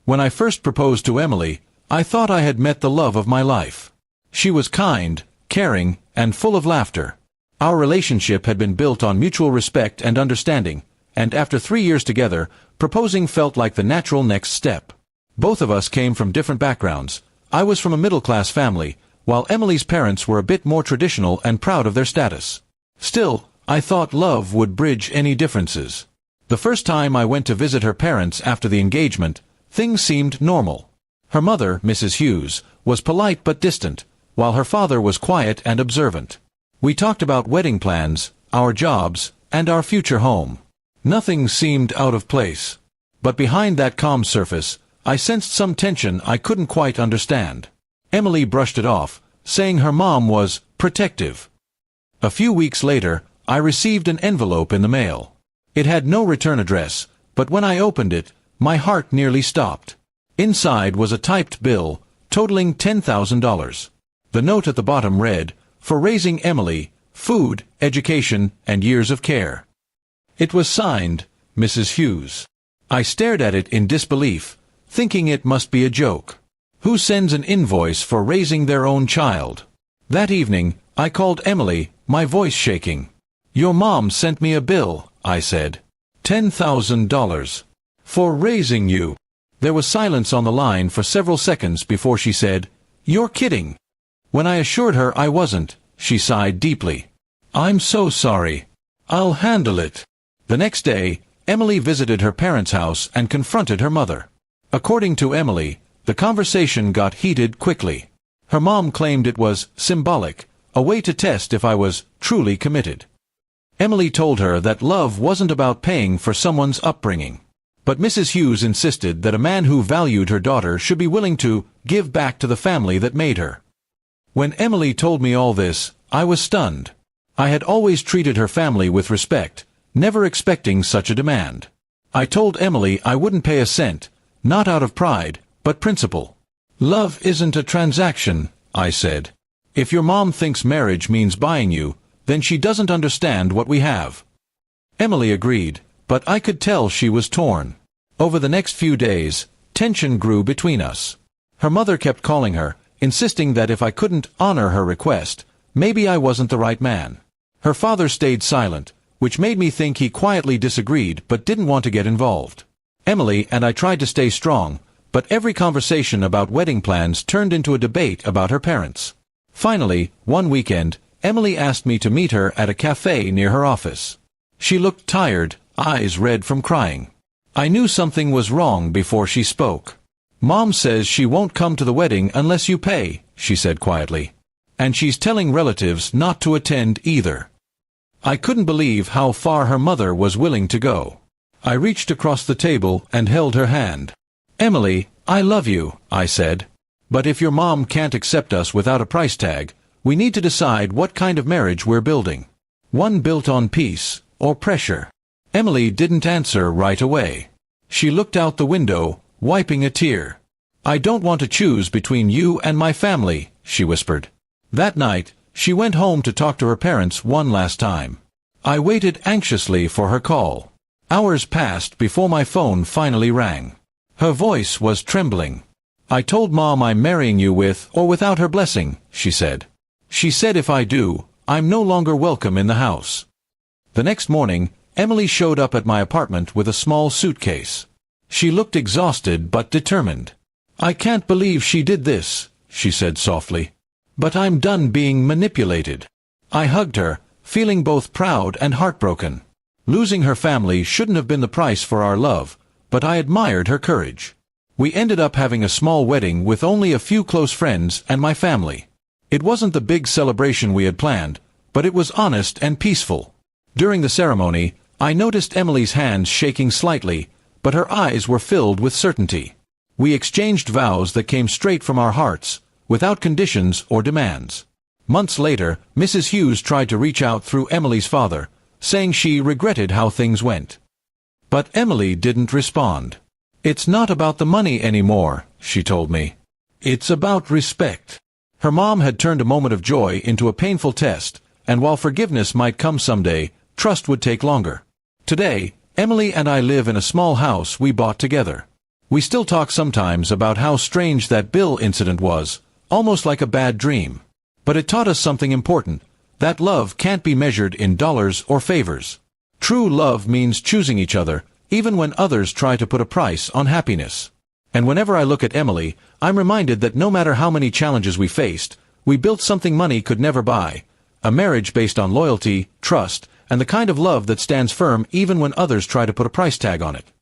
When I first proposed to Emily, I thought I had met the love of my life. She was kind, caring, and full of laughter. Our relationship had been built on mutual respect and understanding, and after 3 years together, proposing felt like the natural next step. Both of us came from different backgrounds. I was from a middle-class family, while Emily's parents were a bit more traditional and proud of their status. Still, I thought love would bridge any differences. The first time I went to visit her parents after the engagement, things seemed normal. Her mother, Mrs. Hughes, was polite but distant, while her father was quiet and observant. We talked about wedding plans, our jobs, and our future home. Nothing seemed out of place. But behind that calm surface, I sensed some tension I couldn't quite understand. Emily brushed it off, saying her mom was protective. A few weeks later, I received an envelope in the mail. It had no return address, but when I opened it, my heart nearly stopped. Inside was a typed bill, totaling $10,000. The note at the bottom read, "For raising Emily, food, education, and years of care." It was signed, Mrs. Hughes. I stared at it in disbelief, thinking it must be a joke. Who sends an invoice for raising their own child? That evening, I called Emily, my voice shaking. "Your mom sent me a bill," I said. $10,000. For raising you." There was silence on the line for several seconds before she said, "You're kidding." When I assured her I wasn't, she sighed deeply. "I'm so sorry. I'll handle it." The next day, Emily visited her parents' house and confronted her mother. According to Emily, the conversation got heated quickly. Her mom claimed it was symbolic, a way to test if I was truly committed. Emily told her that love wasn't about paying for someone's upbringing. But Mrs. Hughes insisted that a man who valued her daughter should be willing to give back to the family that made her. When Emily told me all this, I was stunned. I had always treated her family with respect, never expecting such a demand. I told Emily I wouldn't pay a cent, not out of pride, but principle. "Love isn't a transaction," I said. "If your mom thinks marriage means buying you, then she doesn't understand what we have." Emily agreed, but I could tell she was torn. Over the next few days, tension grew between us. Her mother kept calling her, insisting that if I couldn't honor her request, maybe I wasn't the right man. Her father stayed silent, which made me think he quietly disagreed but didn't want to get involved. Emily and I tried to stay strong, but every conversation about wedding plans turned into a debate about her parents. Finally, one weekend, Emily asked me to meet her at a cafe near her office. She looked tired, eyes red from crying. I knew something was wrong before she spoke. "Mom says she won't come to the wedding unless you pay," she said quietly. "And she's telling relatives not to attend either." I couldn't believe how far her mother was willing to go. I reached across the table and held her hand. "Emily, I love you," I said. "But if your mom can't accept us without a price tag, we need to decide what kind of marriage we're building. One built on peace, or pressure." Emily didn't answer right away. She looked out the window, wiping a tear. "I don't want to choose between you and my family," she whispered. That night, she went home to talk to her parents one last time. I waited anxiously for her call. Hours passed before my phone finally rang. Her voice was trembling. "I told Mom I'm marrying you with or without her blessing," she said. "She said if I do, I'm no longer welcome in the house." The next morning, Emily showed up at my apartment with a small suitcase. She looked exhausted but determined. "I can't believe she did this," she said softly. "But I'm done being manipulated." I hugged her, feeling both proud and heartbroken. Losing her family shouldn't have been the price for our love, but I admired her courage. We ended up having a small wedding with only a few close friends and my family. It wasn't the big celebration we had planned, but it was honest and peaceful. During the ceremony, I noticed Emily's hands shaking slightly, but her eyes were filled with certainty. We exchanged vows that came straight from our hearts, without conditions or demands. Months later, Mrs. Hughes tried to reach out through Emily's father, saying she regretted how things went. But Emily didn't respond. "It's not about the money anymore," she told me. "It's about respect." Her mom had turned a moment of joy into a painful test, and while forgiveness might come someday, trust would take longer. Today, Emily and I live in a small house we bought together. We still talk sometimes about how strange that Bill incident was, almost like a bad dream. But it taught us something important, that love can't be measured in dollars or favors. True love means choosing each other, even when others try to put a price on happiness. And whenever I look at Emily, I'm reminded that no matter how many challenges we faced, we built something money could never buy. A marriage based on loyalty, trust, and the kind of love that stands firm even when others try to put a price tag on it.